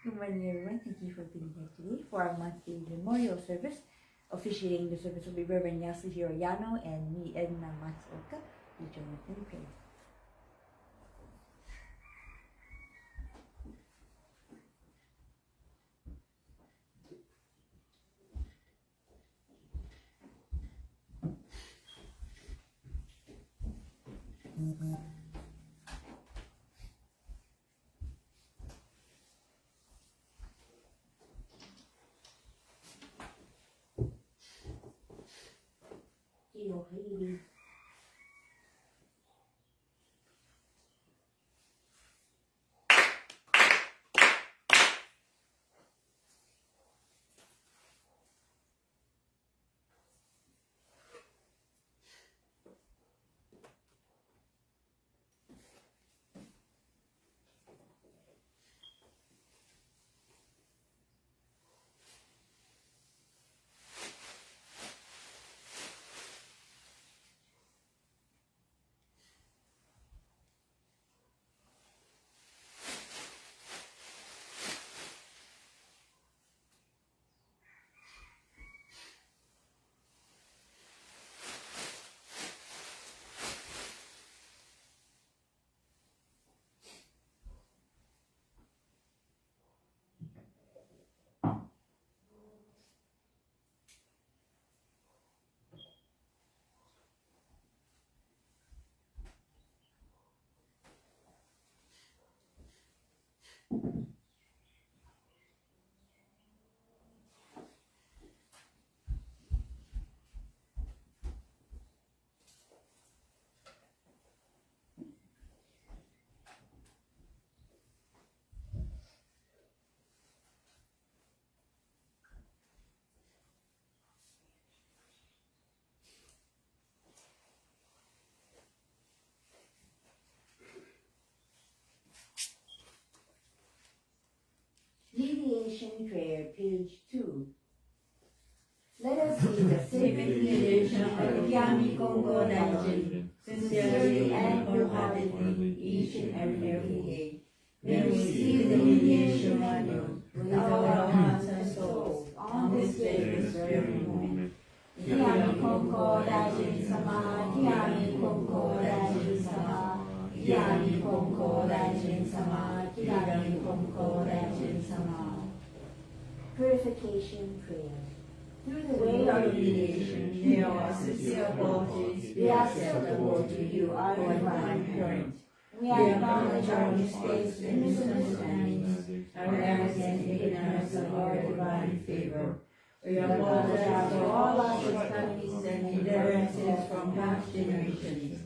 Good morning, everyone. Thank you for being here today for our monthly memorial service. Officiating the service will be Reverend Yasuhiro Yano and me, Edna Sensei. We join us in prayer. Mediation Prayer, page 2. Let us see the civic mediation of the Yami Konko Daijin, sincerely and wholeheartedly, each and every day. May we receive the mediation manual with our hearts and souls on this day, this very moment. Yami Konko Daijin Sama, Yami Konko Daijin Sama, Yami Konko Daijin Sama, Yami Konko Daijin Sama. Purification Prayer. Through the way of mediation, may our sincere apologies be acceptable to you, our divine parent. We acknowledge our mistakes and misunderstandings, our errors and ignorance of our divine favor. We apologize for all our shortcomings and indifferences from past generations.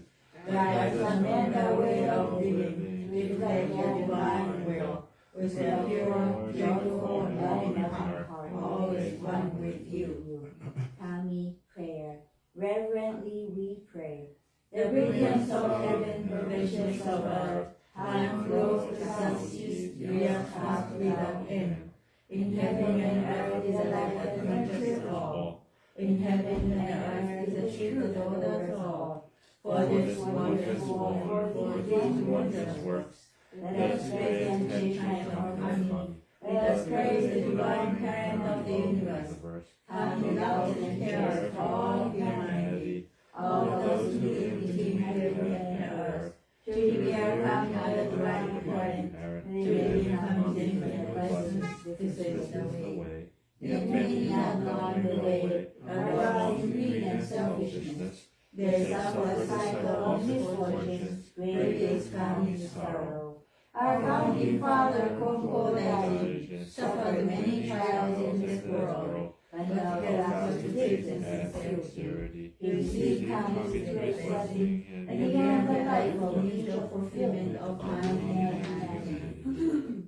Guide us to amend our way of living to reflect your divine will, with a pure, joyful, and loving heart, always one with you. Kami Prayer. Reverently we pray. The radiance of heaven, provisions of earth, time flows to subsist, years pass without end. In heaven and earth is a light that quenches all. In heaven and earth is a truth that orders all. For this wonderful, for these wondrous works, let us praise and change our money. Let us praise the divine parent of the universe, kind love and care for all humanity, all those who live between heaven and earth. To be our come by the divine parent, to become in the presence, this is the way. Yet many have gone the way, arousing greed and selfishness. They suffer a cycle of misfortunes, great is coming sorrow. Our founding father, Konko Daijin, suffered many trials in this world, but now after faith and sincerity, he received countless great blessings, and began the life of mutual fulfillment of time and humanity.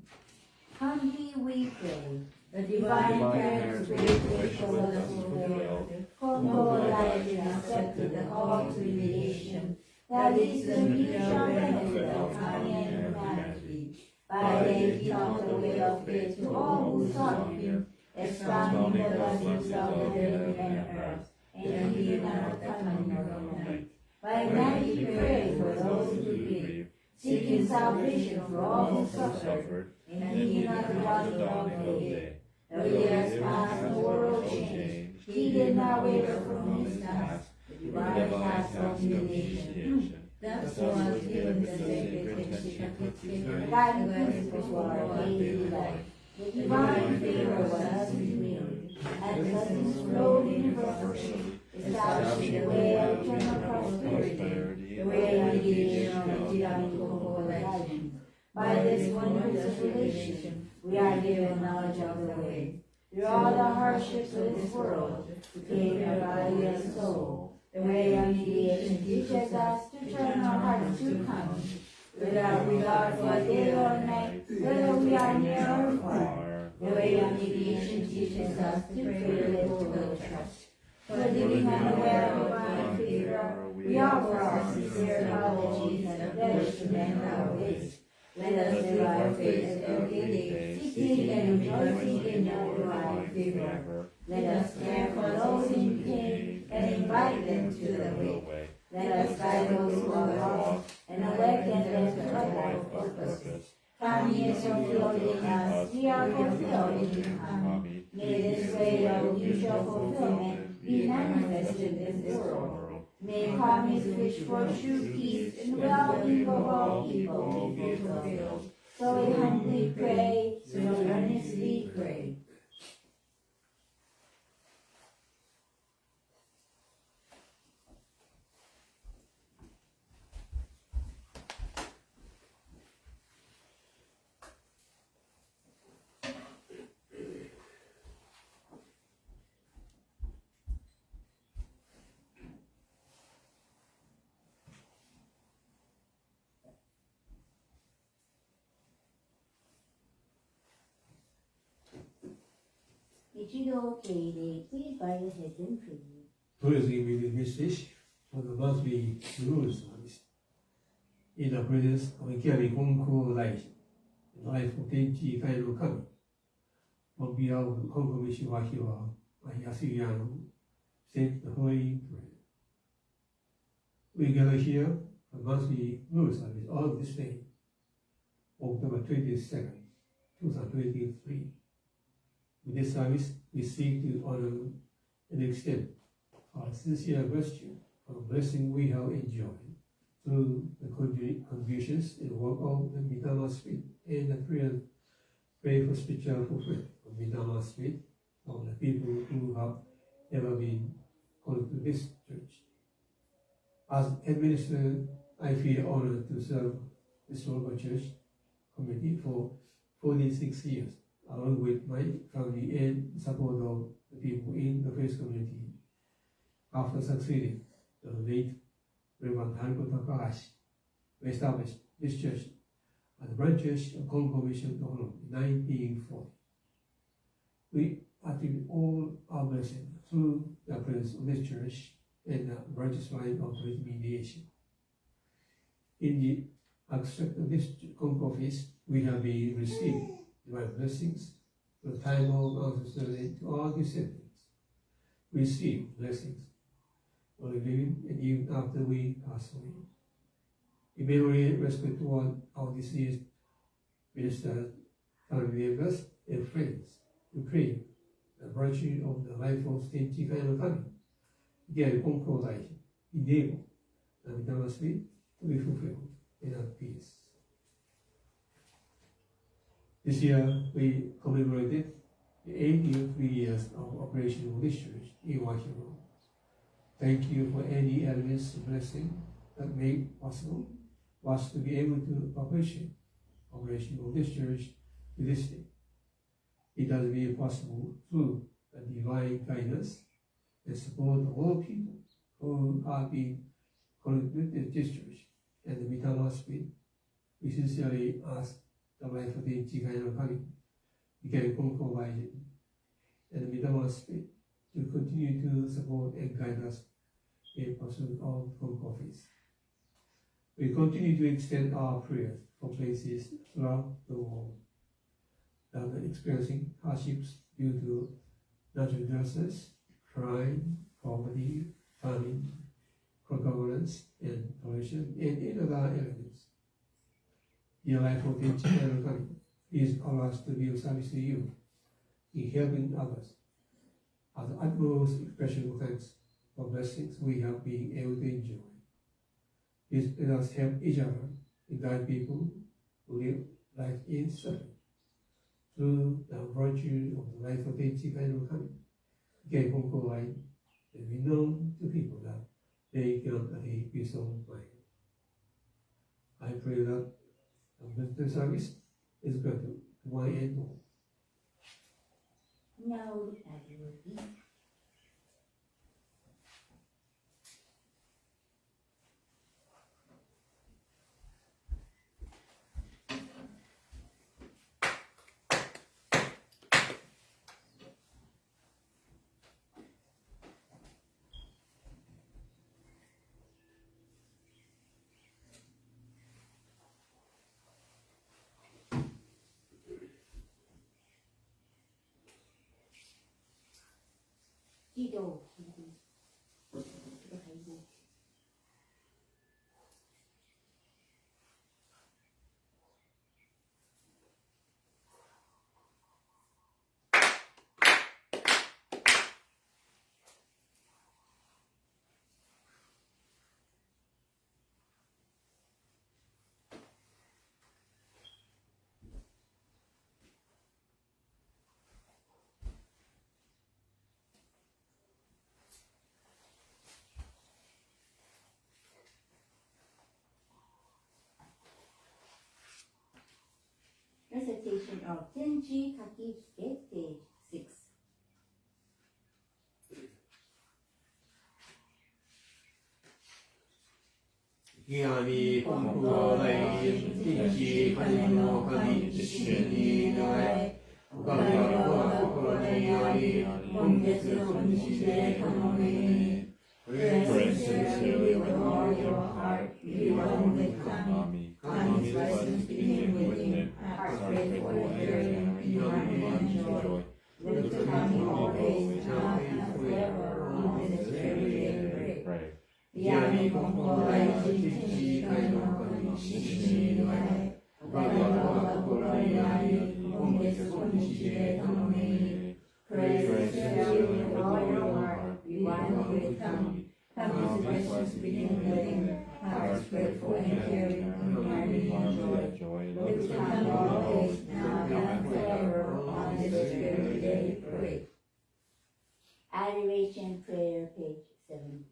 Humbly we pray. The divine parent's great wish was fulfilled. Konko Daijin accepted the call to mediation, that is the mutual benefit of time and humanity. By day he taught the way of faith to all who sought him, expounding the blessings of the heaven and earth, and he never come in your night. By night he prayed for those who grieve, seeking salvation for all who suffered, and heeding not the dawn of day. Though years passed and the world changed, he did not waver from his task, the divine task of humiliation. Thus was given the sacred teaching, guiding principles for our daily life. The divine favor was thus revealed, and blessings flowed universally, establishing the way of eternal prosperity, the way of mediation of the divine Konko. By this wondrous relation, we are given knowledge of the way. Through all the hardships of this world, to take our body and soul, the way of mediation teaches us to turn our hearts to come, without regard for day or night, whether we are near or far. The way of mediation teaches us to pray with trust. For living unaware of divine favor, we offer our sincere apologies and pledge to mend our ways. Let us live our faith every day, seeking and rejoicing in your divine favor. Let us care for those in pain and invite them to the way. Let us guide those who are lost and awaken them to a life purpose. Kami is fulfilled in us, we are fulfilled in Kami. May this way of mutual fulfillment be manifested in this world. May Kami's wish for true peace and well-being of all people be fulfilled. So we humbly pray, so earnestly pray. Please bow your heads in prayer. Please give me the message for the monthly rules service. In the presence of Kiari Konko life, the life of Tenchi Kairo Kami, on behalf of the Konko Mission Wahiawa, Wahiawa, said the Holy Prayer. We gather here for monthly rules service on this day, October 22nd, 2023. With this service, we seek to honor and extend our sincere gratitude for the blessing we have enjoyed through the contributions and work of the Midama Spirit and the pray for spiritual fulfillment of Midama Spirit of the people who have ever been called to this church. As administrator, I feel honored to serve this local church committee for 46 years, along with my family and support of the people in the faith community. After succeeding the late Reverend Hanko Takahashi, we established this church at the branch church of Konko Mission in 1940. We attribute all our blessings through the presence of this church and the branch's line of mediation. In the abstract of this Konko office, we have been receiving divine blessings for the time of ancestors to all descendants. We receive blessings for the living and even after we pass away. In memory and respect toward our deceased ministers, family members, and friends, we pray the virtue of the life of Saint Chikaino Kami, again, Konko life, enable the Midama Spirit to be fulfilled in our peace. This year, we commemorated the 83 years of operation of this church in Wahiawa. Thank you for any elements blessing that made possible for us to be able to appreciate operation of this church to this day. It has been possible through the divine guidance and support of all people who have been connected to this church and the Midama Spirit. We sincerely ask the life of the Chikaino Kami, became Konko Vision, and the Midama Spirit to continue to support and guide us in pursuit of Konko office. We continue to extend our prayers for places throughout the world that are experiencing hardships due to natural disasters, crime, poverty, famine, poor governance, and pollution, and in other elements. Dear life of Tenchi Final Kami, please allow us to be of service to you in helping others. As the utmost expression of thanks for blessings we have been able to enjoy. Please let us help each other and guide people who live life in suffering. Through the virtue of the life of Tenchi Final Kami, again Konko light and be known to people that they can attain peace of mind. I pray that the service is good to one and all. Now look at your feet. Recitation of Tenchi Kakisuke, page 6. Yami Konko Lai Tenchi Kano Kami Shini Nai Gawa Kokoro Yami Kongetsu Konishide Kanoni. Pray sincerely with all your heart, be one with Kami. Kami's blessings begin with him. Heart grateful and hearing, united and joy. Look to Kami always, now and forever, on this very day pray. Yami Konko Lai Tenchi Kano Kami Shini Nai Gawa Kokoro Yami Kongetsu Konishide Kanoni. Pray sincerely with all your heart, be one with Kami. Kami's blessings begin with him. Hearts grateful and caring, united and joy. Look to Kami always, now and forever, on this very day pray. Adoration Prayer, page 7.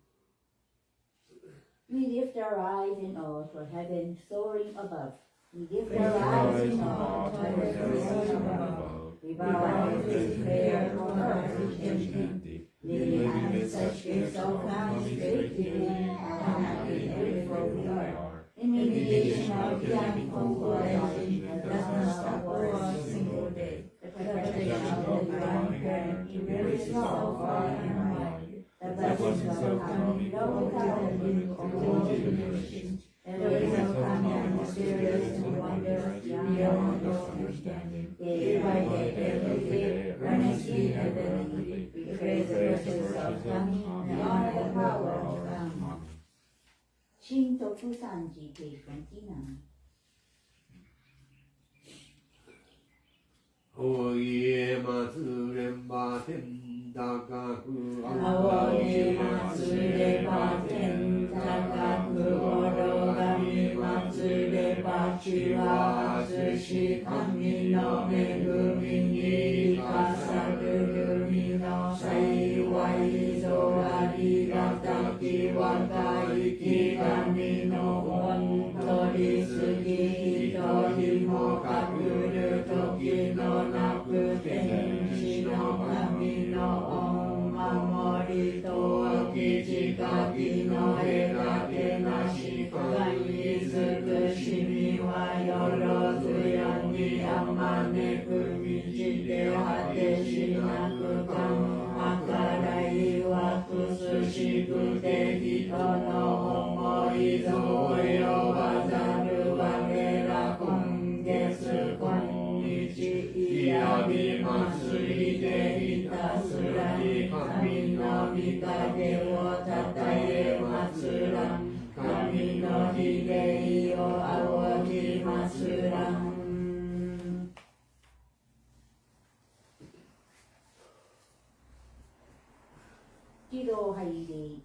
We lift our eyes in awe for heaven soaring above. We lift our eyes in awe for heaven soaring above. We bow our heads in prayer for our redemption. Living amid such gifts of Kami's great giving, how happy and grateful we are. In meditation of Yami Konko Lai does not stop for a single day. The protection of the divine parent reveals itself far and wide. The blessings of Kami flow without limit to all generations. The ways of Kami are mysterious and wondrous beyond all understanding. Day by day, every day, earnestly and earnestly, we praise the presence of Kami and honor the power of Kami. Shintoku Sanji, page 29. Oye Matsuremba Tendakaku Aoye Matsuremba Tendakaku Orogami Matsuremba Chiwa Sushi Kami no Megumi ni Kasagurumi no Saiwai Zo Arigataki Wakai Kami no Won Toritsuki Hitori mo Kakuru Toki no Naku Tenshi no Kami no Omamori to Kichikaki no Egake Nashi Kami Tsukushimi wa Yorozu Yoni Amane Kumichite Hate Shinaku Kan Akarai wa Kusushi Kute Hito no Omoi Zoyo Wazaru Wagera Kongetsu Konnichi Iabi Matsuri de Hitasurani Kami no Mikage wo Tataye Matsuran Kami no Hidei o Aoki ますらん。喜怒哀楽。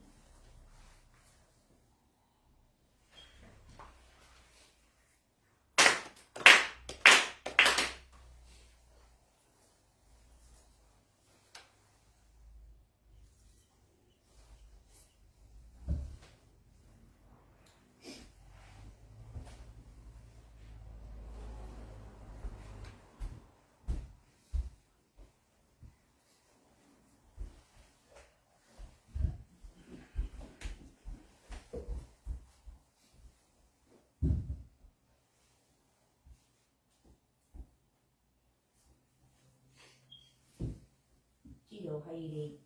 喜怒哀楽。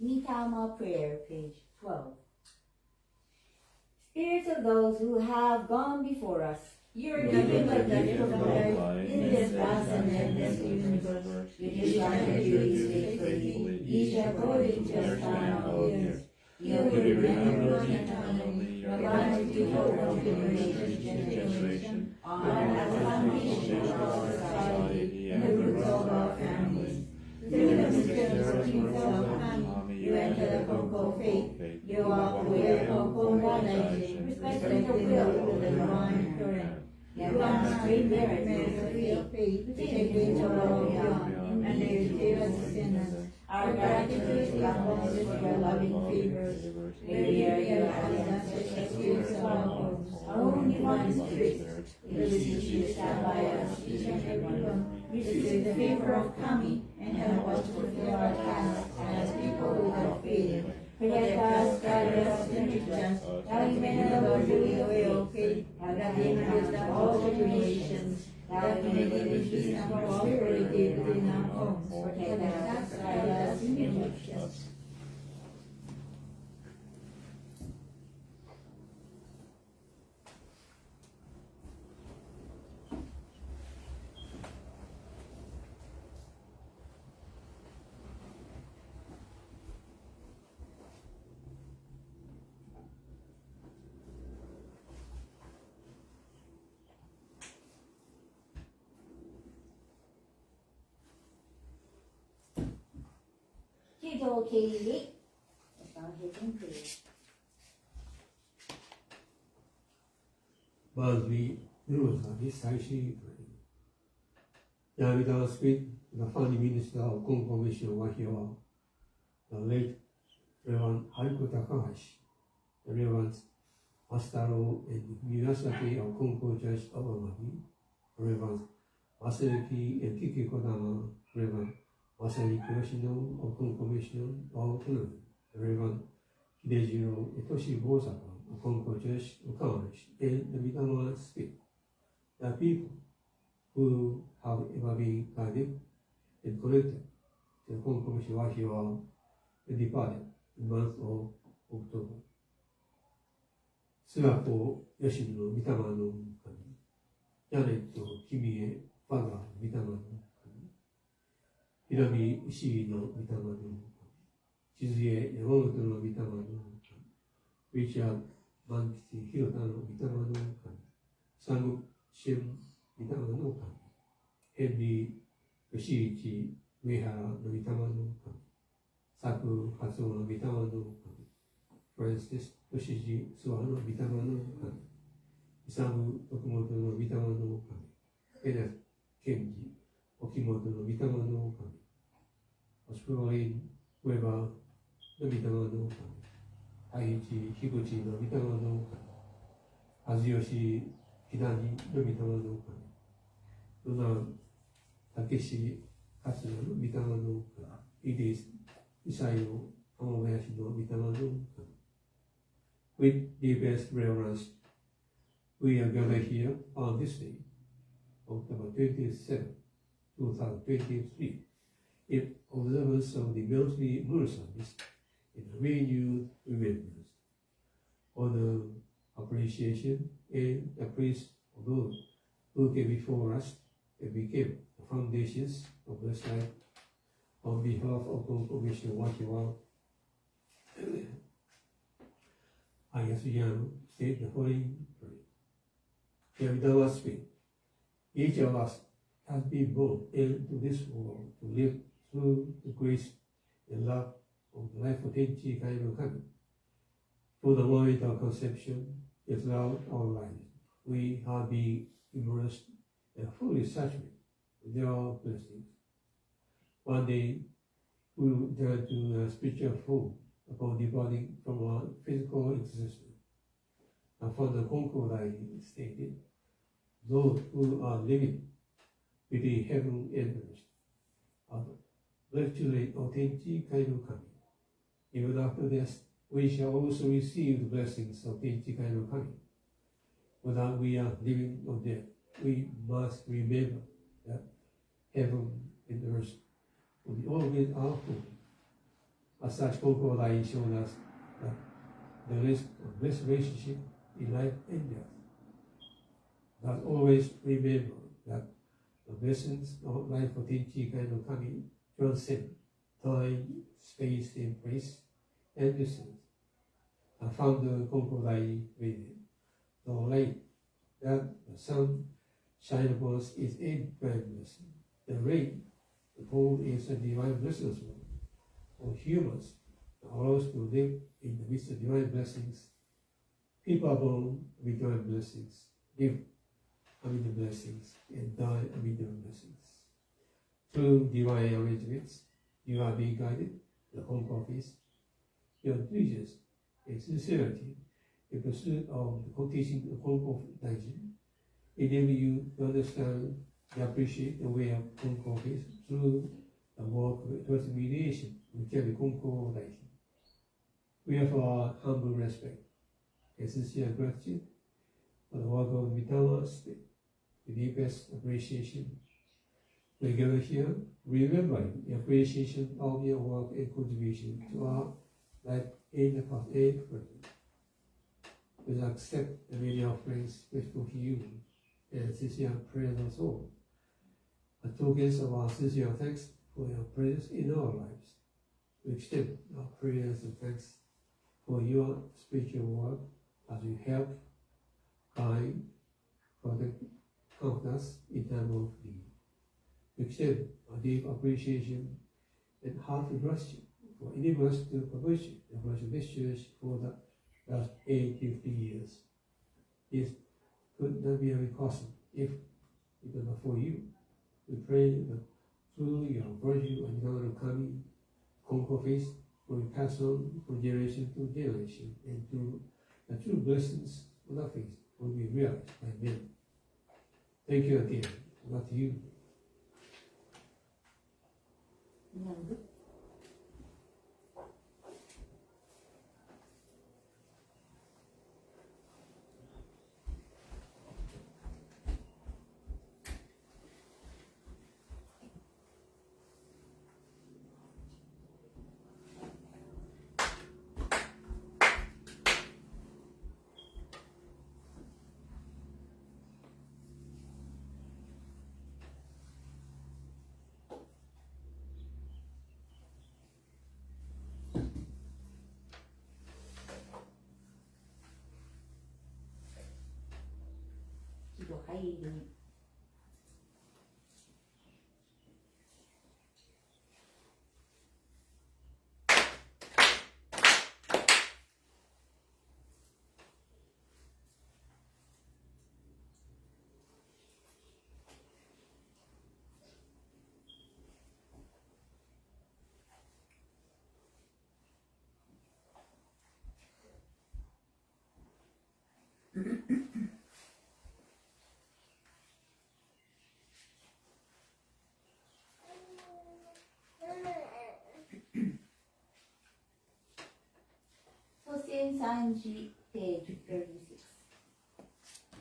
Mitama Prayer, page 12. Spirits of those who have gone before us, you are given the gift of life in this vast and endless universe. You discharge your duties faithfully, each according to your time of years. You remember eternally your life before generation to generation, on as a foundation of our society and the roots of our families. Through the mysteries of kingdom of Kami, you enter the Konko faith. You walk the way of Konko realization, respecting the will of the divine current. You have great merit of faith, which take way to all beyond, and they receive us sinners. Our gratitude is abounded for your loving favors. May your guidance experience of our homes, our own divine spirits. We beseech you to stand by us, each and every one, receive the favor of Kami, and help us to fulfill our tasks as people without faith. Protect us, guide us, and teach us, that we may never fully obey your faith, and that we may wisdom all situations, that we may live in peace and prosperity within our homes. Protect us, guide us, and teach us. Katie. Birthday rules are this Saishi. Yamida speak the founding minister of Konko Mission Wahiawa, the late Reverend Haiko Takahashi, the Reverend Mastaro and Miyazaki of Konko Church of Amagi, Reverend Masayuki and Kiki Kodama, Reverend Masayuki Yoshino of Konko Mission of Kunan, Reverend Hidejiro Itoshi Bosaka of Konko Church of Kamash, and the Midama speak. The people who have ever been guided and connected to the Konko Mission Wahiawa and departed in the month of October. 菅子吉野の御霊の神、ジャネット君へファガー御霊の神、平見石井の御霊の神、静江山本の御霊の神、リチャード・マンキティ広田の御霊の神、サム・シェン御霊の神、ヘンリー・吉一上原の御霊の神、佐久発音の御霊の神、フランシス・ヨシジ・スワの御霊の神、イサム・徳本の御霊の神、エナ・ケンジ・沖本の御霊の神、オスプロリン・ウェバーの御霊の神、愛知・樋口の御霊の神、味吉・木谷の御霊の神、ルナ・たけし・勝野の御霊の神、イリス・イサイの浜林の御霊の神。With deepest reverence, we are gathered here on this day, October 27, 2023, in observance of the monthly moon service in a renewed remembrance, honor, appreciation, and appraise of those who came before us and became the foundations of this life. On behalf of Konko Mission Wahiawa, I ask you to state the following prayer. Dear Dharma Spirit, each of us has been born into this world to live through the grace and love of the life of Tenchi Kaino Kami. For the moment of conception and throughout our lives, we have been immersed and fully saturated with your blessings. One day, we will turn to a spiritual form upon departing from our physical existence. And for the Konko stated, those who are living between heaven and earth are virtually authentic Kaino Kami. Even after death, we shall also receive the blessings of Tenchi Kaino Kami. Whether we are living or dead, we must remember that heaven and earth will be always our home. As such, Konko showed us that there is a blessed relationship in life and death. But always remember that the blessings of life of Tenchi Kaino Kami transcend time, space, and place, and distance. I found the Konko reading. The light that the sun shines upon us is a divine blessing. The rain, the cold, is a divine blessing as well. For humans, allows to live in the midst of divine blessings. People are born with divine blessings, live amid the blessings, and die amid the blessings. Through divine arrangements, you are being guided, the home office. Your diligence and sincerity in pursuit of the teaching of Konko Daiji enable you to understand and appreciate the way of Konko is through the work towards mediation with the Konko Daiji. We have our humble respect and sincere gratitude for the work of the Mitama Spirit, the deepest appreciation. We gather here, remembering the appreciation of your work and contribution to our life in the past and present. We accept the many offerings grateful to you and sincere prayers of all. A tokens of our sincere thanks for your presence in our lives. We extend our prayers and thanks for your spiritual work as you help, guide, protect, comfort us in time of need. We extend our deep appreciation and heartfelt gratitude for enabling us to publish the Virtual Message for the last 50 years. This could not be possible if it were not for you. We pray that through your virtue and your coming, Konko faith will pass on from generation to generation, and through the true blessings of our faith will be realized by men. Thank you again. Not to you. page 36.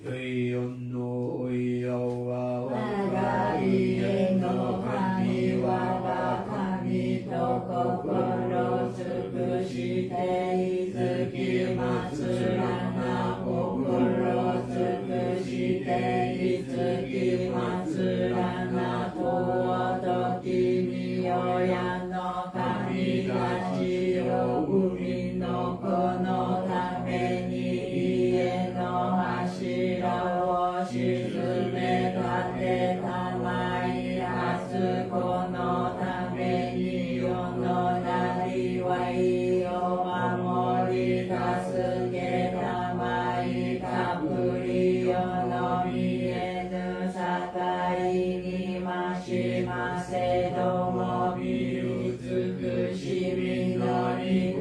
よいよんのおいよわ我が家の神はいかすけたまいかぷりよのみえぬさかいにましませどもびうつくしみのに心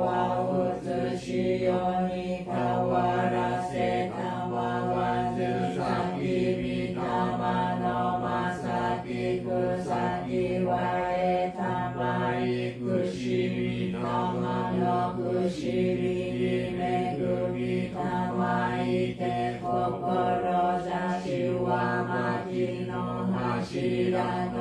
はうつしよにかわらせたまわずさきみたまのまさきくさきわえたまいくしみたまのくしみにめぐみたまいて志はまきの柱の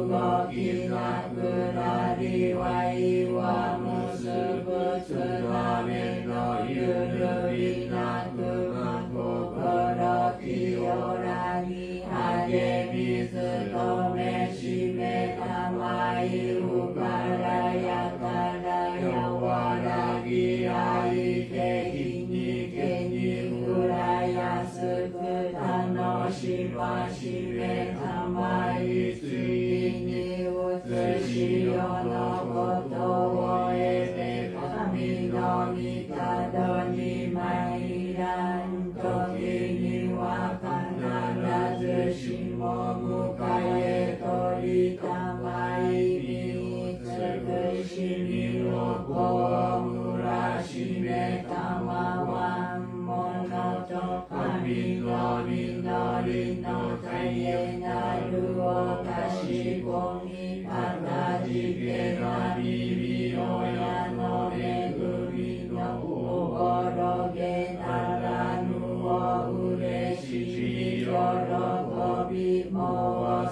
動きなくなりはいは結ぶつなめのゆるりなくま心清らぎ励みずとめしめたまいうからやからやわらぎあいてきにけにくらやすく楽しましめたまいついにうつしよのことを得て神の御門に参らん時には必ずしも迎え取りたまいに美しみをこむらしめたまわんものと神の実りの絶えなるおかしこみかたじけな耳親の恵みのおぼろげならぬおうれしい喜び申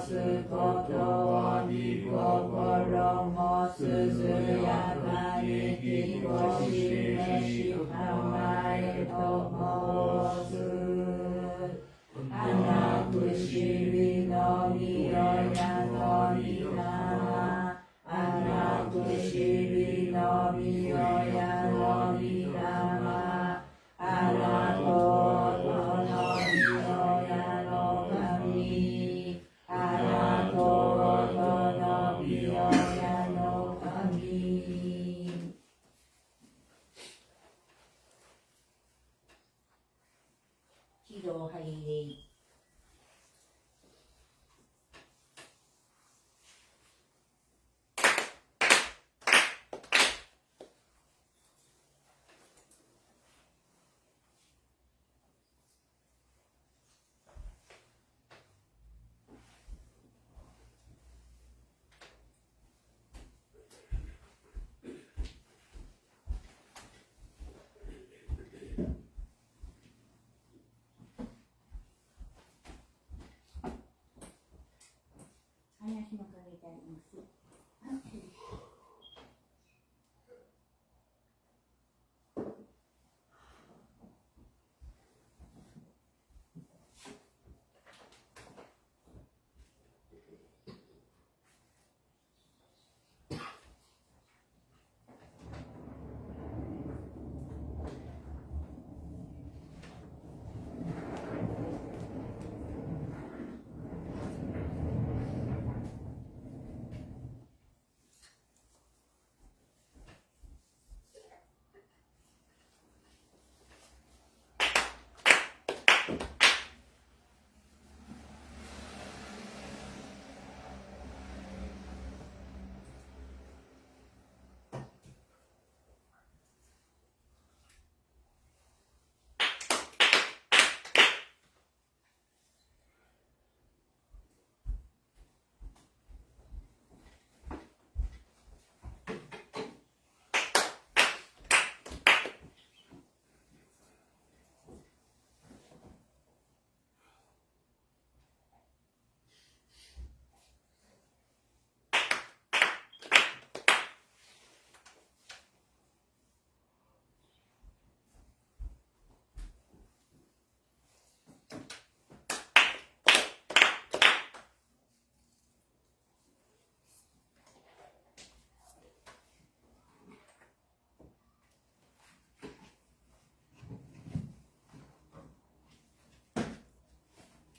すことをに心もすずやかにきこしめしたまえと申す花くしみのみよやのみな花くしみのみよやのみなあらとのみよやの神あらとのみよやの神喜怒拝礼林のかけてあります。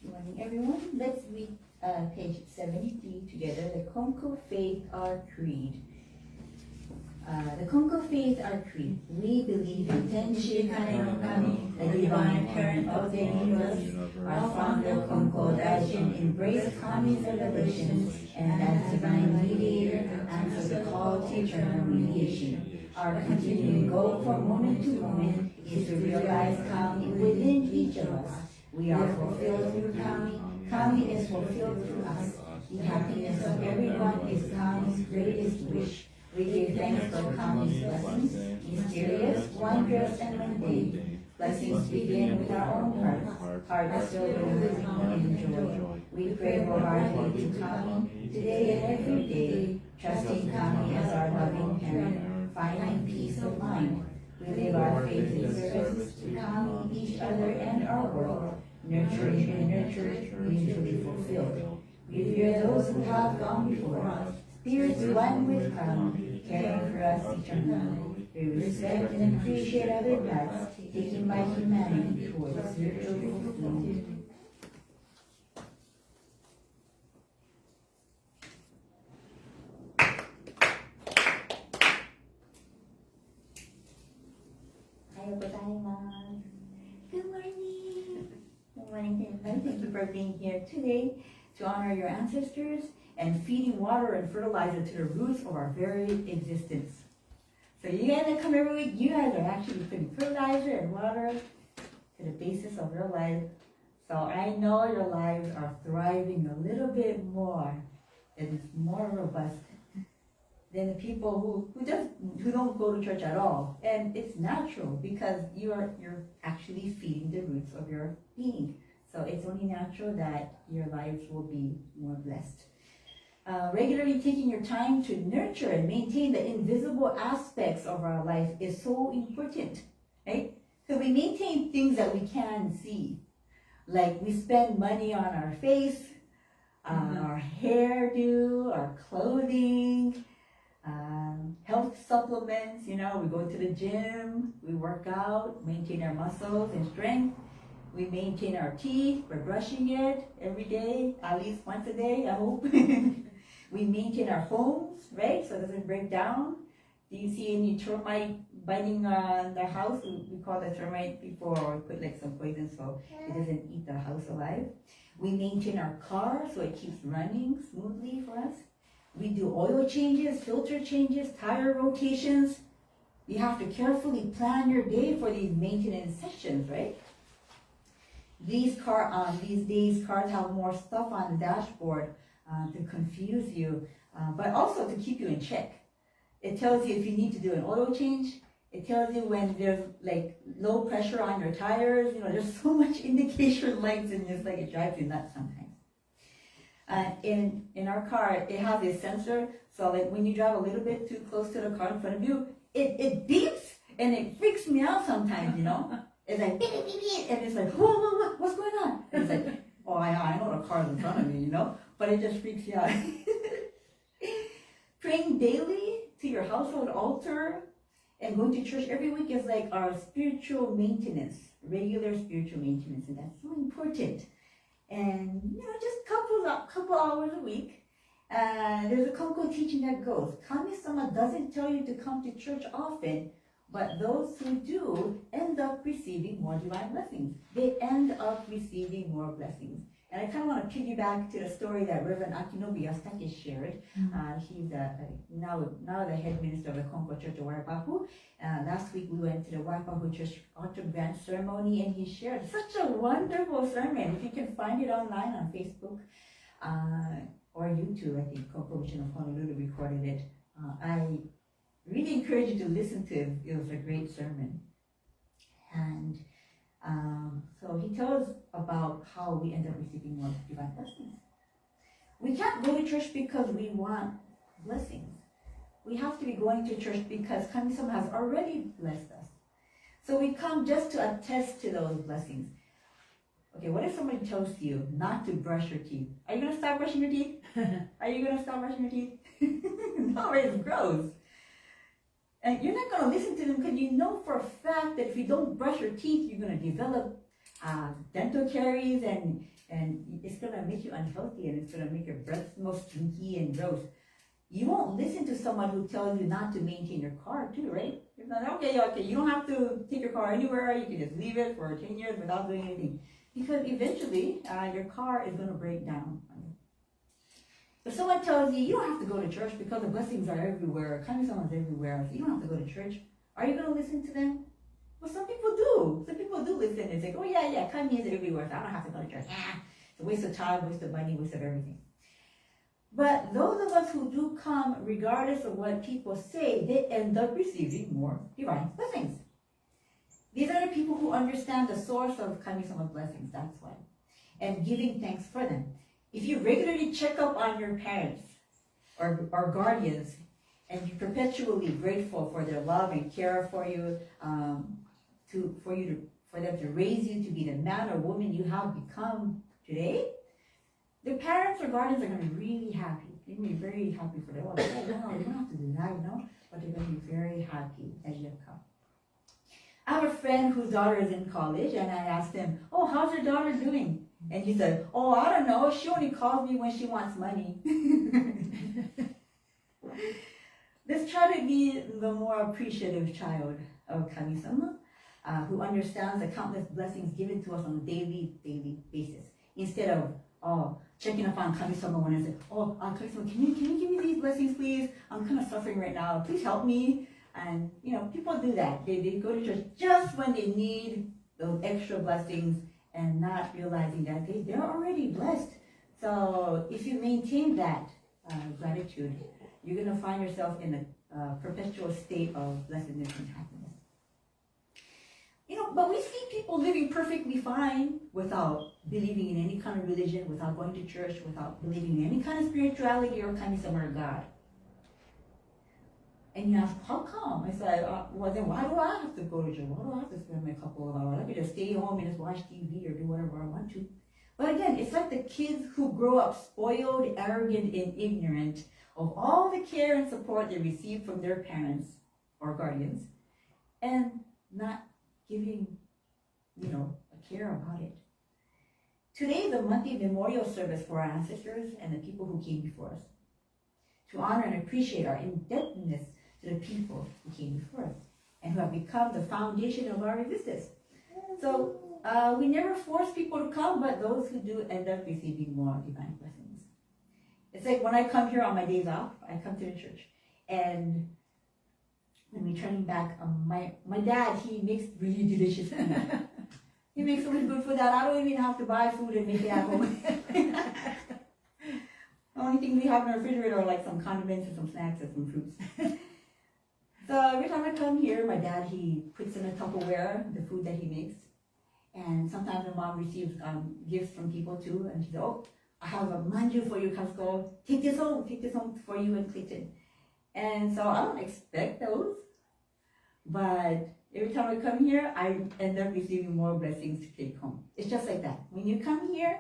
Morning, everyone. Let's read page 73 together, the Konko Faith, Our Creed. The Konko faith, our creed, we believe in Tenshi Kane no Kami, the divine parent of the universe. Our founder Konko Daishin embraced Kami's evolution and as divine mediator answers the call to eternal mediation. Our continuing goal from moment to moment is to realize Kami within each of us. We are fulfilled through Kami. Kami is fulfilled through us. The happiness of everyone is Kami's greatest wish. We give thanks for Kami's blessings, mysterious, wondrous, and mundane. Blessings begin with our own hearts filled with wisdom and joy. We pray wholeheartedly to Kami today and every day, trusting Kami as our loving parent, finding peace of mind. We live our faith in service to Kami, each other, and our world, nurturing and nurtured, mutually fulfilled. We fear those who have gone before us, spirits one with Kami, caring for us eternally. We respect and appreciate other paths taken by humanity towards spiritual fulfillment. Good morning. Good morning, everybody. Thank you for being here today to honor your ancestors and feeding water and fertilizer to the roots of our very existence. So you guys that come every week, you guys are actually putting fertilizer and water to the basis of your life. So I know your lives are thriving a little bit more and it's more robust than the people who don't go to church at all. And it's natural because you're actually feeding the roots of your being. So it's only natural that your lives will be more blessed. Regularly taking your time to nurture and maintain the invisible aspects of our life is so important, right? So we maintain things that we can see. Like we spend money on our face, our hairdo, our clothing, health supplements, we go to the gym, we work out, maintain our muscles and strength. We maintain our teeth, we're brushing it every day, at least once a day, I hope. We maintain our homes, right, so it doesn't break down. Do you see any termite biting the house? We call the termite before, or we put like some poison so it doesn't eat the house alive. We maintain our car so it keeps running smoothly for us. We do oil changes, filter changes, tire rotations. You have to carefully plan your day for these maintenance sessions, right? These days, cars have more stuff on the dashboard to confuse you, but also to keep you in check. It tells you if you need to do an oil change. It tells you when there's like low pressure on your tires. There's so much indication lights, and it's like it drives you nuts sometimes. In our car, it has a sensor, so like when you drive a little bit too close to the car in front of you, it beeps and it freaks me out sometimes. It's like beep, beep, beep, beep, and it's like whoa, what's going on? And it's like, oh, I know the car's in front of me, but it just freaks you out. Praying daily to your household altar and going to church every week is like our spiritual maintenance, regular spiritual maintenance, and that's so important. And just couple hours a week. There's a Konko teaching that goes, Kami-sama doesn't tell you to come to church often, but those who do end up receiving more divine blessings. They end up receiving more blessings. And I kind of want to piggyback to the story that Reverend Akinobu Yasutake shared. He's now the head minister of the Konko Church of Wahiawa. Last week we went to the Wahiawa Church altar grant ceremony, and he shared such a wonderful sermon. If you can find it online on Facebook or YouTube, I think Konko Mission of Honolulu recorded it. I really encourage you to listen to it. It was a great sermon. And so he tells about how we end up receiving more divine blessings. We can't go to church because we want blessings. We have to be going to church because Kami-sama has already blessed us. So we come just to attest to those blessings. Okay, what if somebody tells you not to brush your teeth? Are you going to stop brushing your teeth? Are you going to stop brushing your teeth? No, it's gross. And you're not going to listen to them because you know for a fact that if you don't brush your teeth, you're going to develop dental caries, and it's going to make you unhealthy, and it's going to make your breath smell stinky and gross. You won't listen to someone who tells you not to maintain your car too, right? It's not, okay, you don't have to take your car anywhere. You can just leave it for 10 years without doing anything. Because eventually, your car is going to break down. If someone tells you, you don't have to go to church because the blessings are everywhere, Kami-sama is everywhere, so you don't have to go to church, are you going to listen to them? Well, some people do. Some people do listen and say, oh yeah, Kami is everywhere, so I don't have to go to church. It's a waste of time, waste of money, waste of everything. But those of us who do come, regardless of what people say, they end up receiving more divine blessings. These are the people who understand the source of Kami-sama blessings, that's why. And giving thanks for them. If you regularly check up on your parents or guardians, and you're perpetually grateful for their love and care for you, for them to raise you to be the man or woman you have become today, the parents or guardians are going to be really happy. They're going to be very happy for them. Oh, no, you don't have to do that, but they're going to be very happy as you have come. I have a friend whose daughter is in college, and I asked him, oh, how's your daughter doing? And he said, oh, I don't know. She only calls me when she wants money. Let's try to be the more appreciative child of Kami-sama, who understands the countless blessings given to us on a daily basis. Instead of checking up on Kami-sama when I say, oh, Kami-sama, can you give me these blessings, please? I'm kind of suffering right now. Please help me. And, people do that. They go to church just when they need those extra blessings and not realizing that they're already blessed. So if you maintain that gratitude, you're going to find yourself in a perpetual state of blessedness and happiness. But we see people living perfectly fine without believing in any kind of religion, without going to church, without believing in any kind of spirituality or Kami-sama or God. And you ask, how come? I said, well, then why do I have to go to church? Why do I have to spend my couple of hours? I could just stay home and just watch TV or do whatever I want to. But again, it's like the kids who grow up spoiled, arrogant, and ignorant of all the care and support they receive from their parents or guardians, and not giving, a care about it. Today is a monthly memorial service for our ancestors and the people who came before us, to honor and appreciate our indebtedness to the people who came before us and who have become the foundation of our existence. So we never force people to come, but those who do end up receiving more divine blessings. It's like when I come here on my days off, I come to the church, and when returning back, my dad, he makes really delicious food. He makes so much good food that I don't even have to buy food and make it at home. The only thing we have in our refrigerator are like some condiments and some snacks and some fruits. So every time I come here, my dad, he puts in a Tupperware the food that he makes. And sometimes my mom receives gifts from people too. And she says, oh, I have a manju for you, Kazuko. Take this home for you and Clayton. And so I don't expect those. But every time I come here, I end up receiving more blessings to take home. It's just like that. When you come here,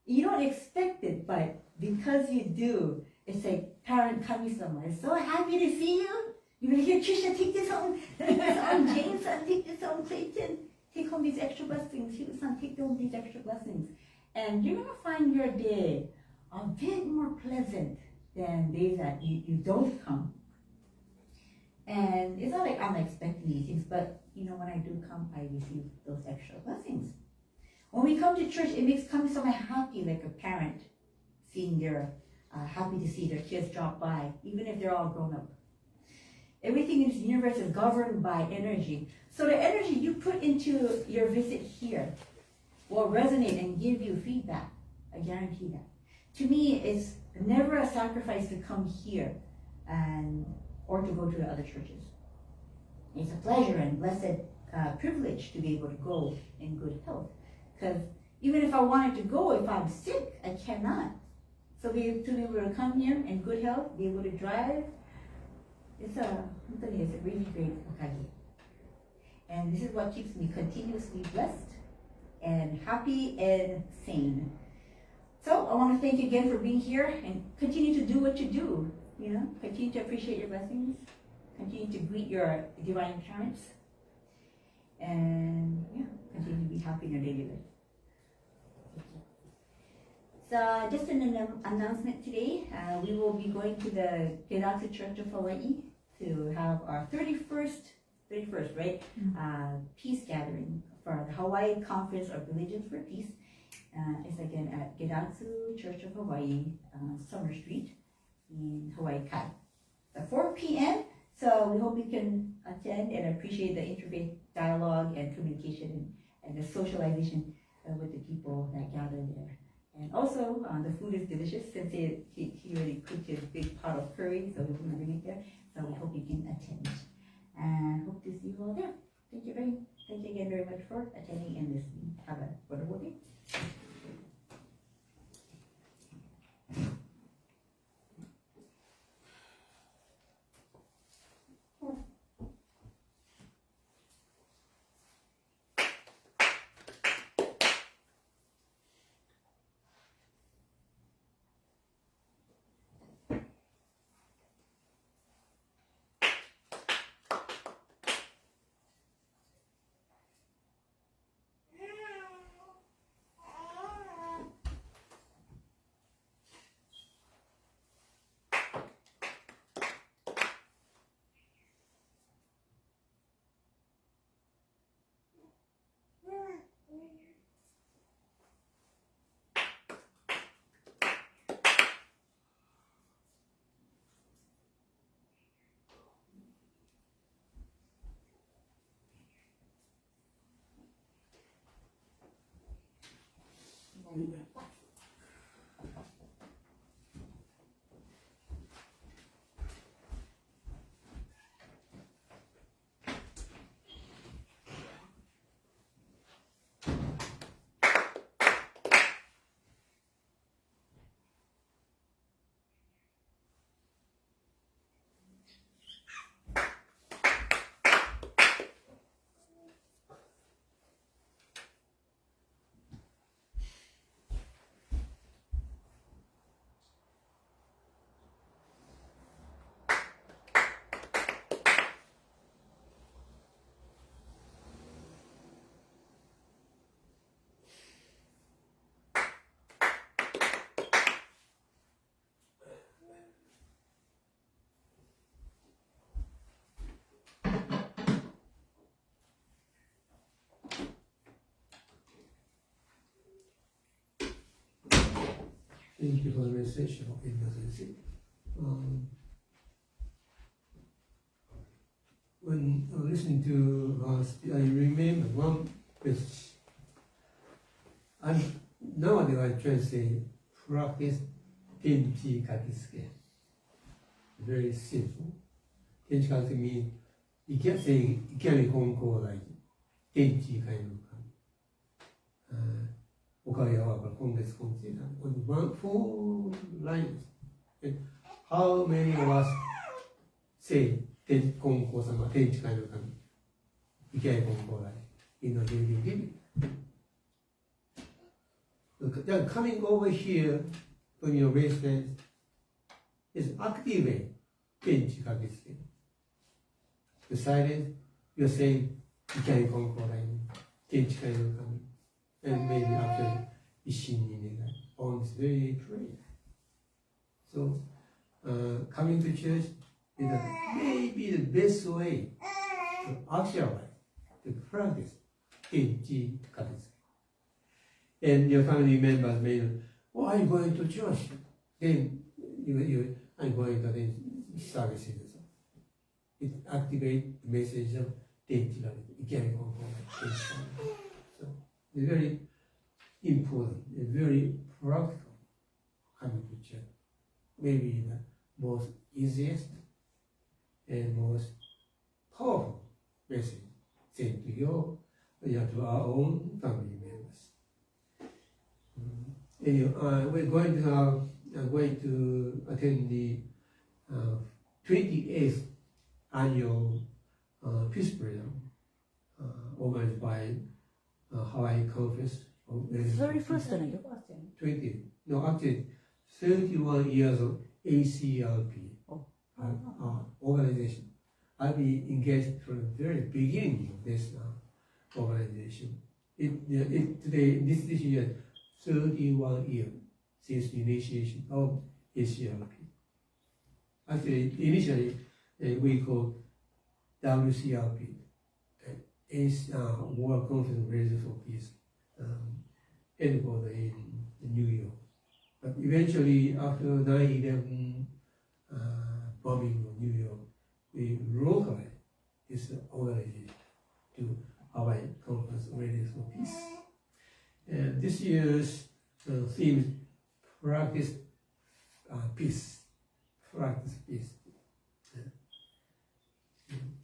you don't expect it, but because you do, it's like parent Kami-sama is so happy to see you. You're going to hear Trisha, take this home. Take this home, James-san, take this home, Clayton. Take home these extra blessings. Hugh-san, take home these extra blessings. And you're going to find your day a bit more pleasant than days that you don't come. And it's not like I'm expecting these things, but when I do come, I receive those extra blessings. When we come to church, it makes Kami-sama happy, like a parent seeing their, happy to see their kids drop by, even if they're all grown up. Everything in this universe is governed by energy. So the energy you put into your visit here will resonate and give you feedback. I guarantee that. To me, it's never a sacrifice to come here or to go to the other churches. It's a pleasure and blessed privilege to be able to go in good health. Because even if I wanted to go, if I'm sick, I cannot. So to be able to come here in good health, be able to drive, it's a really great okage. And this is what keeps me continuously blessed and happy and sane. So I want to thank you again for being here and continue to do what you do. Continue to appreciate your blessings. Continue to greet your divine parents. And continue to be happy in your daily life. So just an announcement today, we will be going to the Untitled Chapter of Hawaii to have our 31st, right? Peace gathering for the Hawaii Conference of Religions for Peace. It's again at Gedatsu Church of Hawaii, Summer Street in Hawaii Kai. At 4 p.m. So we hope you can attend and appreciate the interfaith dialogue and communication and the socialization with the people that gather there. And also, the food is delicious. Sensei, he already cooked a big pot of curry, so we're going to bring it there. So we hope you can attend. And hope to see you all there. Thank you again very much for attending and listening. Have a wonderful day. Thank you for the message of Edna Sensei. When I listened to her speech, I remember one message. Nowadays I try to say, practice Tenchi Kakisuke. Very simple. Tenchi Kakisuke means, you can't say, Konko like Tenchi kind of. Wahiawa, Congress consider on 4 lines. And how many of us say Konko sama Tenchi kind of kami? Ikai Konko like in the daily living. Coming over here from your waistband is activate Tenchi Kakisuke. The silence, you're saying Ikai Konko like Tenchi kind of kami. And maybe after Ishin on this very prayer. So, coming to church is maybe the best way to actualize, to practice Tenchi Kakisuke. And your family members may know, oh, I'm going to church. Then I'm going to the services. It activates the message of Tenchi Kakisuke. So, it's very important, it's very practical coming to church. Maybe the most easiest and most powerful message sent to you, to our own family members. Anyway, we're going to attend the 28th annual peace prayer organized by Hawaii Conference. 31st じゃないよ。 20. No, actually, 31 years of ACLP organization. I've been engaged from the very beginning of this organization. Today, this year, 31 years. since the initiation of ACRP. Actually, initially we called WCRP, World Conference of Religions for Peace, headquartered in New York. But eventually, after 9/11 bombing of New York, we localized this organization to Hawaii Conference of Religions for Peace. And this year's theme is practice peace. Practice peace.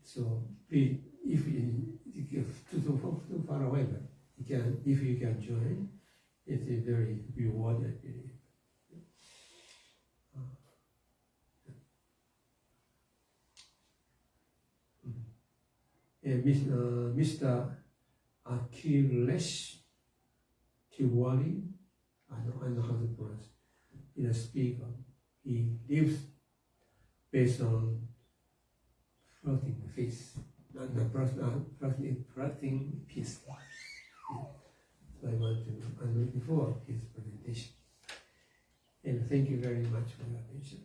So please, if you too far away, but if you can join, it's a very rewarding, I believe. And Mr. Achilles Tiwari, I know how to pronounce, is a speaker. He lives based on practicing peace, practicing peace. So I'm looking forward to his presentation. And thank you very much for your attention.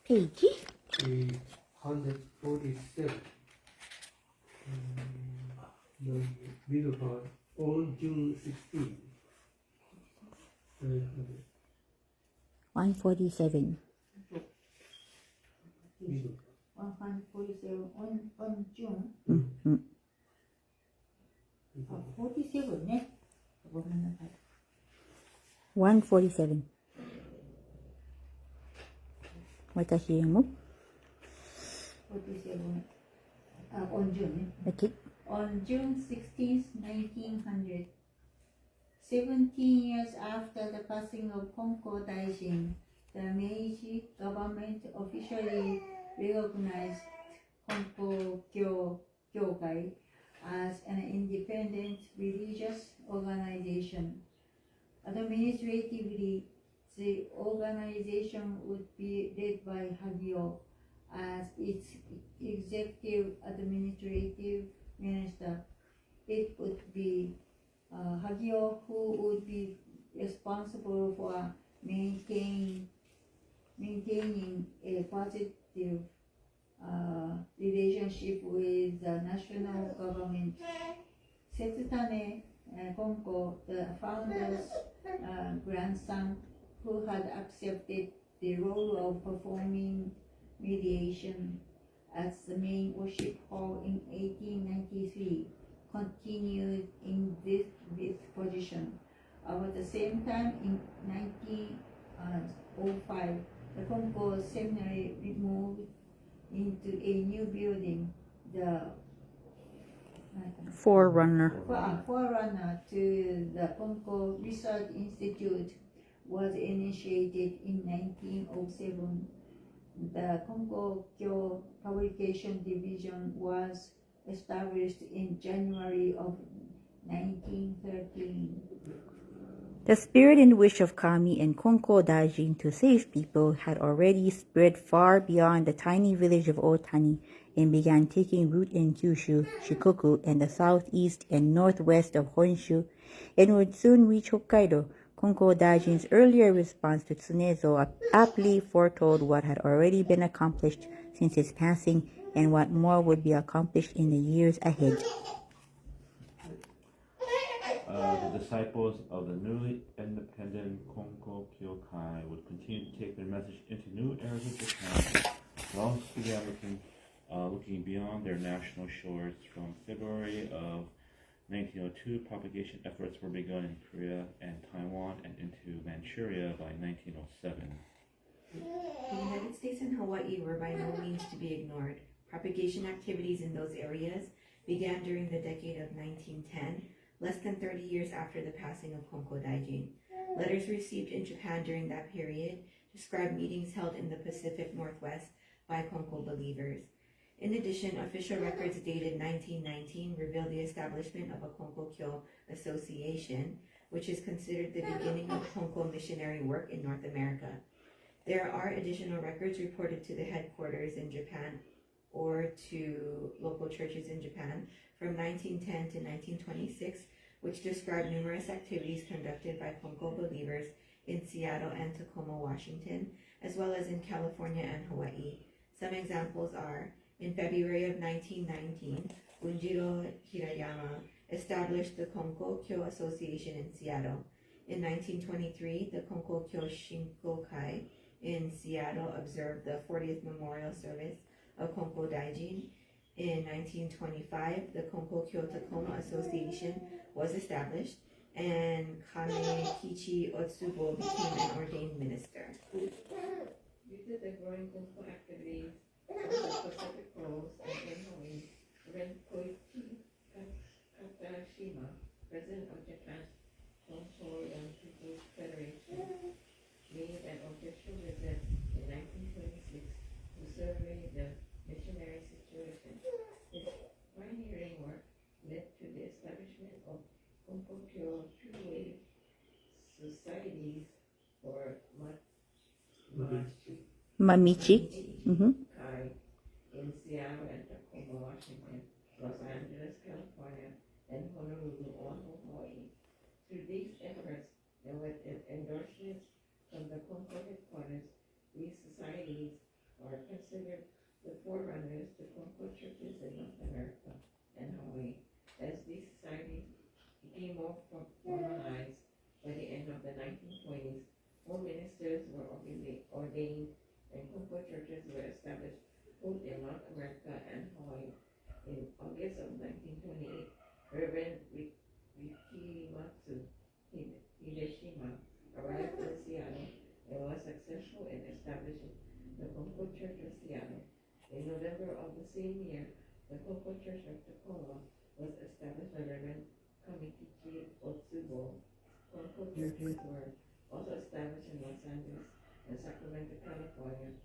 Page 147. The middle part on June 16. 147. Middle. 147 on June. 47ね。ごめんなさい。 147. 私読む 47. On June ね。Okay. On June 16, 1900, 17 years after the passing of Konko Daishin, the Meiji government officially recognized Konko Kyokai as an independent religious organization. Administratively, the organization would be led by Hagio as its executive administrative minister. It would be Hagio who would be responsible for maintaining a positive relationship with the national government. Setsutane Konko, the founder's grandson, who had accepted the role of performing mediation, as the main worship hall in 1893, continued in this position. At the same time, in 1905, the Konko Seminary moved into a new building, the Forerunner. forerunner to the Konko Research Institute was initiated in 1907. The Konko Kyo Publication Division was established in January of 1913. The spirit and wish of Kami and Konko Daijin to save people had already spread far beyond the tiny village of Otani and began taking root in Kyushu, Shikoku, and the southeast and northwest of Honshu, and would soon reach Hokkaido. Konko Daijin's earlier response to Tsunezo aptly foretold what had already been accomplished since his passing and what more would be accomplished in the years ahead. The disciples of the newly independent Konko Kyokai would continue to take their message into new areas of Japan, but also began looking beyond their national shores. From February of 1902, propagation efforts were begun in Korea and Taiwan and into Manchuria by 1907. The United States and Hawaii were by no means to be ignored. Propagation activities in those areas began during the decade of 1910, less than 30 years after the passing of Konko Daijin. Letters received in Japan during that period describe meetings held in the Pacific Northwest by Konko believers. In addition, official records dated 1919 reveal the establishment of a Konko Kyo Association, which is considered the beginning of Konko missionary work in North America. There are additional records reported to the headquarters in Japan or to local churches in Japan from 1910 to 1926, which describe numerous activities conducted by Konko believers in Seattle and Tacoma, Washington, as well as in California and Hawaii. Some examples are, in February of 1919, Bunjiro Hirayama established the Konko Kyo Association in Seattle. In 1923, the Konko Kyo Shinkokai in Seattle observed the 40th memorial service of Konko Daijin. In 1925, the Konko Kyo Tacoma Association was established, and Kamekichi Otsubo became an ordained minister. Due to the growing Konko activities on the Pacific Coast and in Hawaii, Koichi Katashima, president of Japan's Konko Young People's Federation, made an official visit in 1926 to survey the missionary situation. His pioneering work led to the establishment of Konko Kyo two-way societies for Mamichi. Kai in Seattle and Tacoma, Washington, Los Angeles, California, and Honolulu, Hawaii. Through these efforts and with endorsements from the Konko headquarters, these societies are considered the forerunners to Konko churches in North America and Hawaii. As these societies became more formalized by the end of the 1920s, more ministers were ordained and Konko churches were established both in North America and Hawaii. In August of 1928, Reverend Wikimatsu Hideshima arrived in Seattle and was successful in establishing the Konko Church of Seattle. In November of the same year, the Konko Church of Tacoma was established by Reverend Kamekichi Otsubo. Konko churches were also established in Los Angeles and Sacramento, California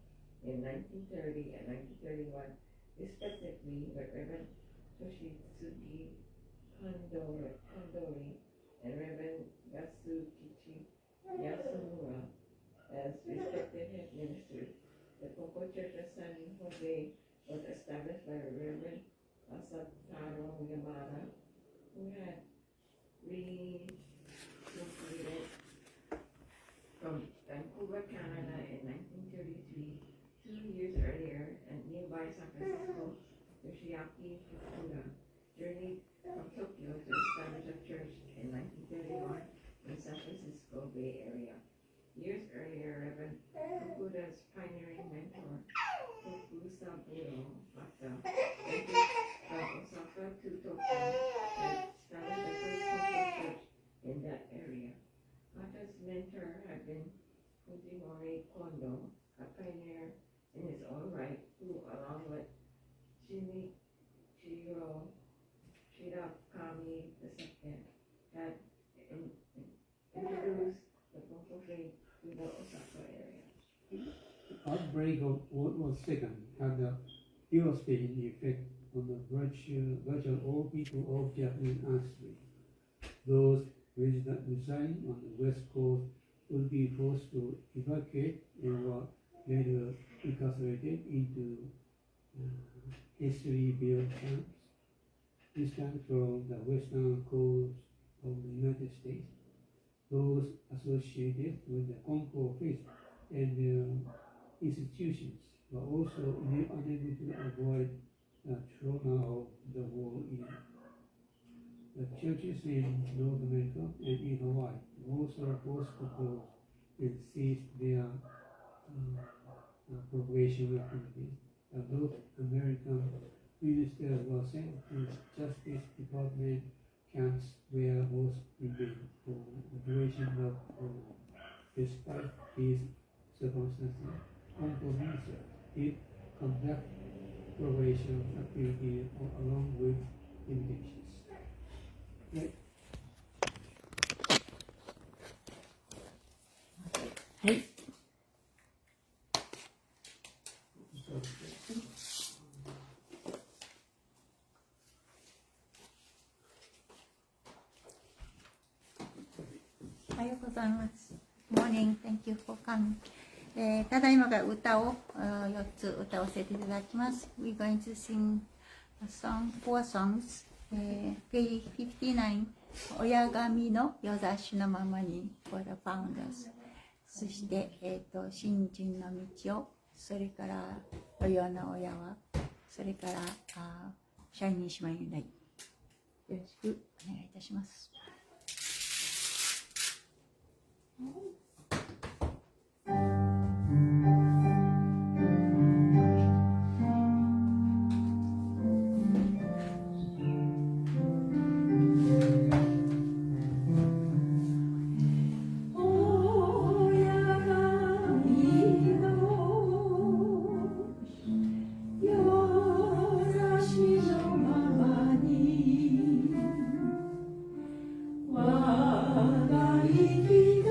in 1930 and 1931, respectively, with Reverend Toshitsuki Kondori and Reverend Yasukichi Yasumura as respective head ministers. The Konko Church of San Jose was established by Reverend Asataro Yamada, who had relocated from Vancouver, Canada in 1933, 2 years earlier, and nearby San Francisco, Yoshiaki Fukuda journeyed from Tokyo to establish a church in 1931 in San Francisco Bay Area. Years earlier, Reverend Fukuda's pioneering mentor, Toku Saburo outbreak of World War II had a devastating effect on the virtual all people of Japanese ancestry. Those residing on the west coast would be forced to evacuate and were later incarcerated into history-built camps. Distant from the western coast of the United States, those associated with the Konko faith and institutions were also unable to avoid the trauma of the war in the churches in North America and in Hawaii also forced to close and cease their propagation activities. The North American ministers were sent to Justice Department camps where most remained for the duration of the war. Despite these circumstances, Konko ministers did conduct probation activities along with invitations. Right. はい。おはようございます。Morning, thank you for coming. ただいまから歌を4つ歌わせていただきます。We're going to sing four songs. Page 59, 親神の夜差しのままに for the founders. そして、新人の道を、それからおよの親は、それからシャイニー島由来。よろしくお願いいたします。我が生きた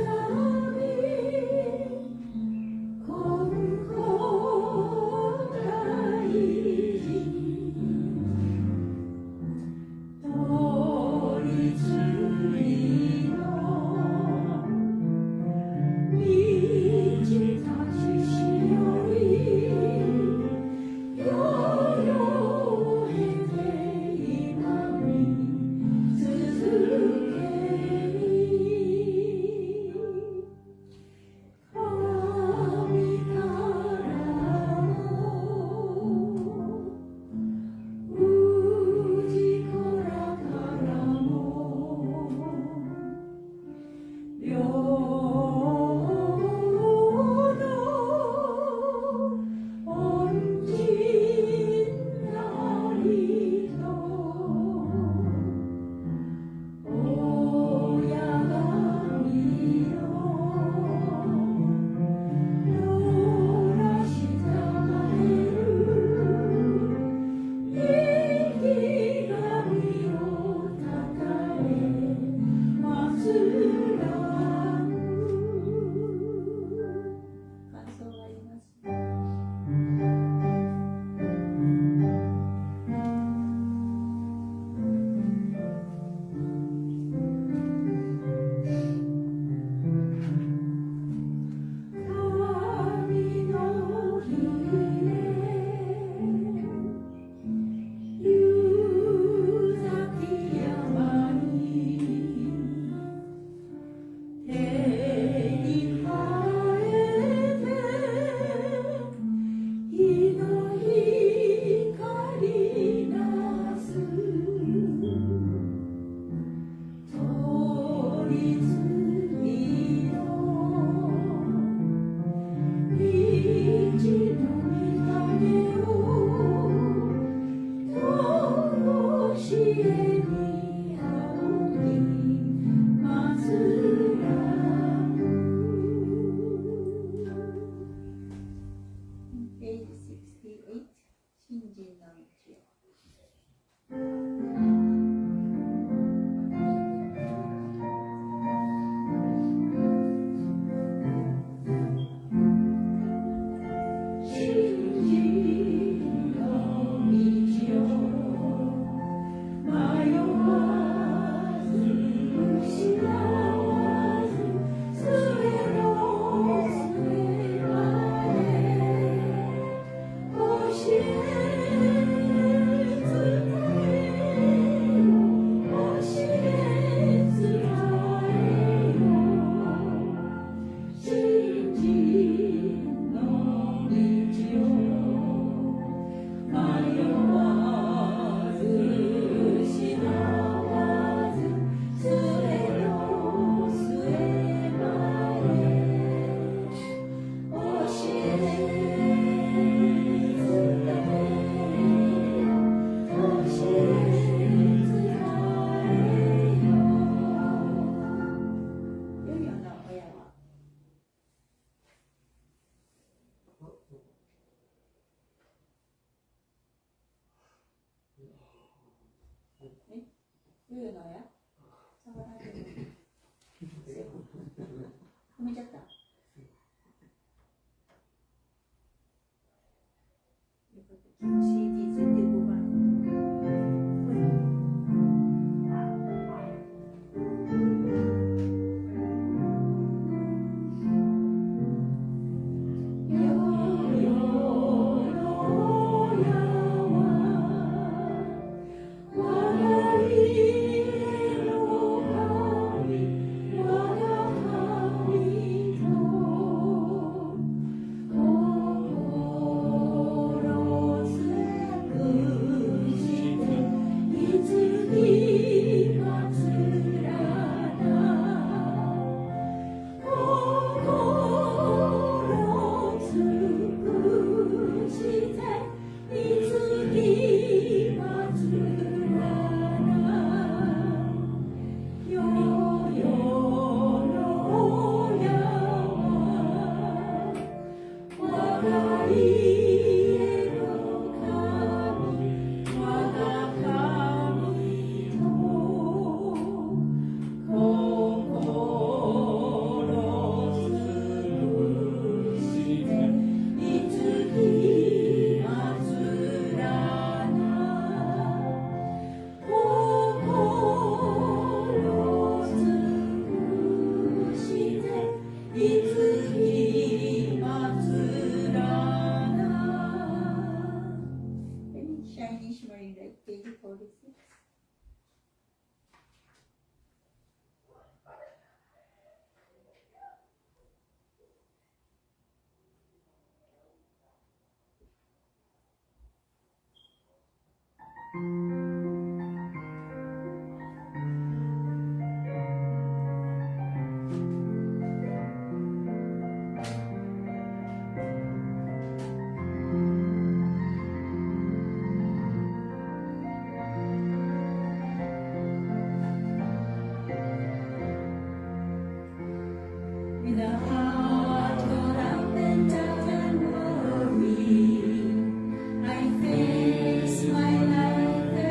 ゆうのや触られる止めちゃったCD 全然動かなかったI face my life.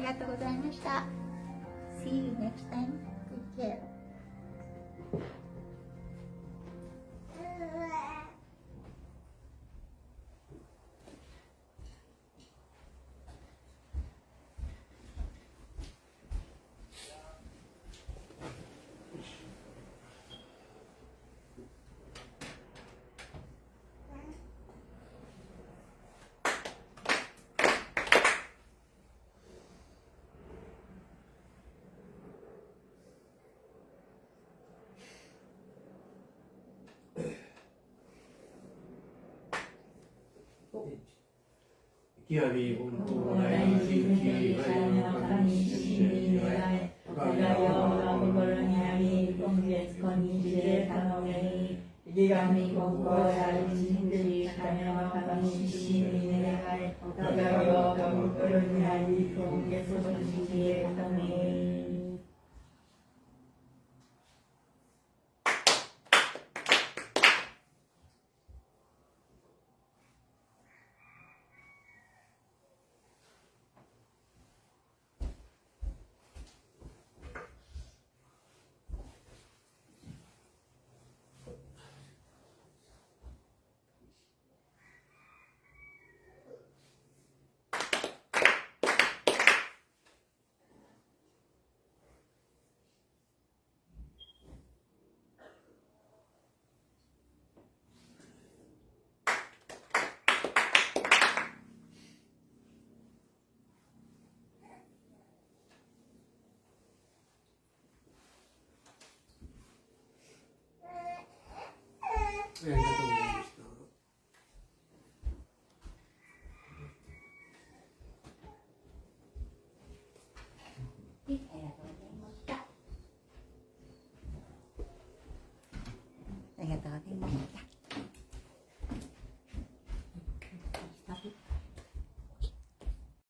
がとうございました。See you next time. Take care.極み本当大事に我の神に主に願い、おかげを我が心にあり、今月今日で頼めに、極み本当大事に金の神に主に願い、おかげを我が心にあり、今月今日で頼めに。